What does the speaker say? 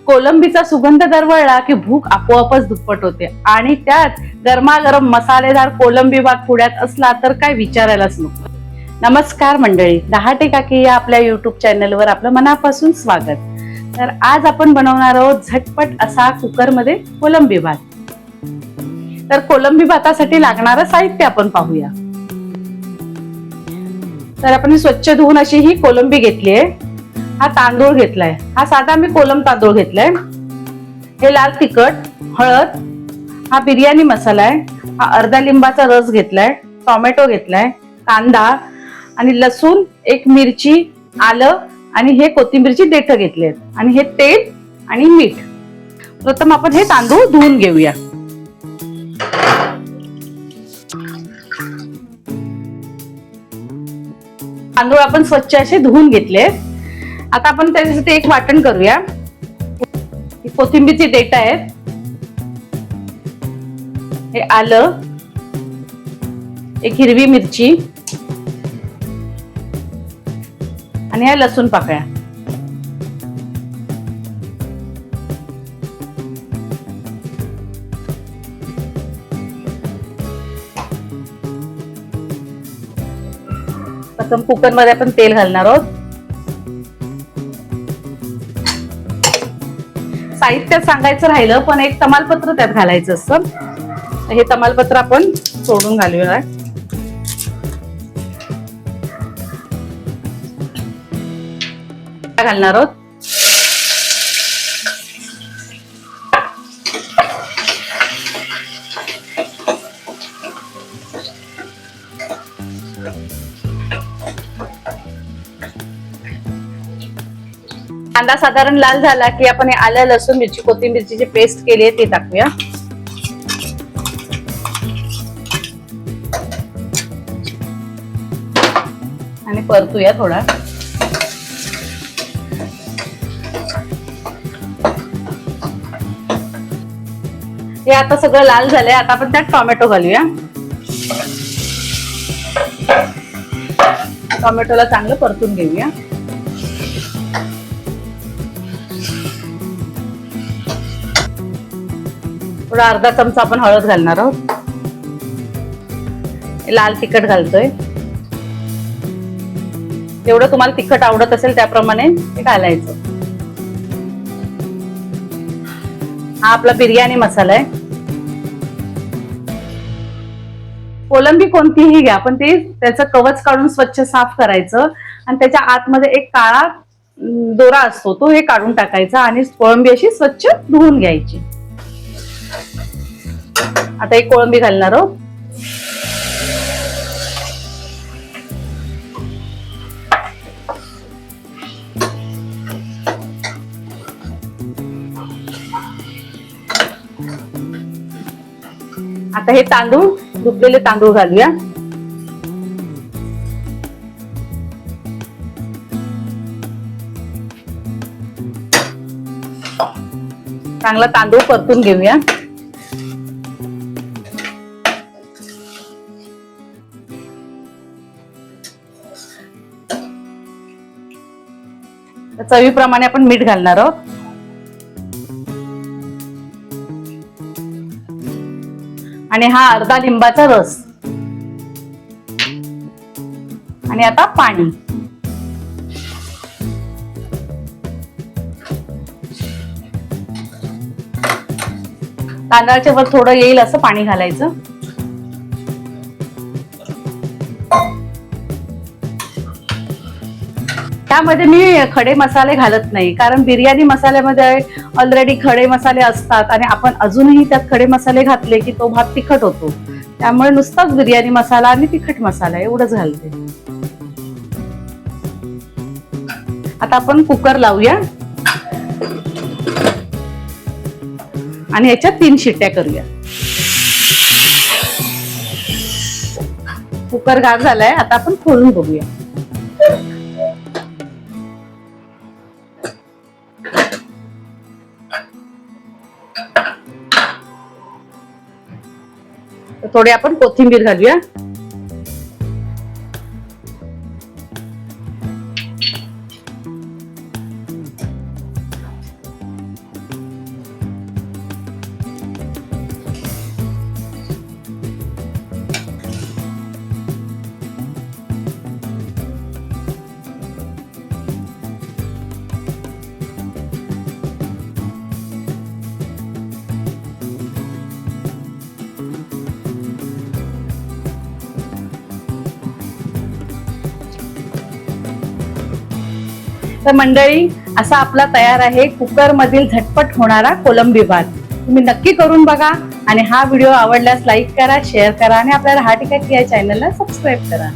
कोलंबीचा सुगंध दरवळला की भूक आपोआपच दुप्पट होते आणि त्यात गरमागरम मसालेदार कोलंबी भात पुण्यात असला तर काय विचारायलाच नको. नमस्कार मंडळी, दहाटे काकी या आपल्या युट्यूब चॅनलवर आपलं मनापासून स्वागत. तर आज आपण बनवणार आहोत झटपट असा कुकरमध्ये कोलंबी भात. तर कोलंबी भातासाठी लागणारं साहित्य आपण पाहूया. तर आपण स्वच्छ धुवून अशी ही कोलंबी घेतली आहे. हा तांदूळ घेतलाय, हा साधा मी कोलम तांदूळ घेतलाय. हे लाल तिखट, हळद, हा बिर्याणी मसाला आहे, हा अर्धा लिंबाचा रस घेतलाय, टोमॅटो घेतलाय, कांदा आणि लसूण, एक मिरची, आलं आणि हे कोथिंबीरची देठ घेतलेत आणि हे तेल आणि मीठ. प्रथम आपण हे तांदूळ धुवून घेऊया. तांदूळ आपण स्वच्छ असे धुवून घेतले. आता आपण त्याच्यासाठी एक वाटण करूया. कोथिंबीरची देठ आहेत, हे आलं, एक हिरवी मिरची आणि ह्या लसूण पाकळ्या. प्रथम कुकर मध्ये आपण तेल घालणार आहोत. साहित्यात सांगायचं राहिलं पण एक तमालपत्र त्यात घालायचं असतं. हे तमालपत्र आपण सोडून घालूया. घालणार आहोत. कांदा साधारण लाल झाला की आपण आलं, लसूण, मिरची, कोथिंबीरची जी पेस्ट केली आहे ते टाकूया. आणि परतूया थोडा. हे आता सगळं लाल झालंय. आता आपण त्यात टोमॅटो घालूया. टोमॅटोला चांगलं परतून घेऊया. थोडा अर्धा चमचा आपण हळद घालणार आहोत. लाल तिखट घालतोय. जेवढं तुम्हाला तिखट आवडत असेल त्याप्रमाणे ते घालायचं. हा आपला बिर्याणी मसाला आहे. कोलंबी कोणतीही घ्या पण ते त्याचं कवच काढून स्वच्छ साफ करायचं आणि त्याच्या आतमध्ये एक काळा दोरा असतो तो हे काढून टाकायचा आणि कोळंबी अशी स्वच्छ धुवून घ्यायची. आता एक कोळंबी घालणार आहोत. आता हे तांदूळ, धुतलेले तांदूळ घालूया. चांगला तांदूळ परतून घेऊया. चवीप्रमाणे आपण मीठ घालणार आहोत. आणि हा अर्धा लिंबाचा रस आणि आता पाणी. तांदळाच्या वर थोडं येईल असं पाणी घालायचं. त्यामध्ये मी खडे मसाले घालत नाही कारण बिर्याणी मसाल्यामध्ये ऑलरेडी खडे मसाले असतात आणि आपण अजूनही त्यात खडे मसाले घातले की तो भात तिखट होतो. त्यामुळे नुसताच बिर्याणी मसाला आणि तिखट मसाला एवढंच घालते. आता आपण कुकर लावूया आणि याच्यात 3 शिट्ट्या करूया. कुकर गार झालाय. आता आपण खोलून बघूया. थोडी आपण कोथिंबीर घालूया. तर मंडळी असा आपला तयार आहे कुकर मधील झटपट होणारा कोलंबी भात. तुम्ही नक्की करून बघा आणि हा व्हिडिओ आवडल्यास लाईक करा, शेअर करा आणि आपल्या रहाटी काकी या चॅनलला सबस्क्राईब करा.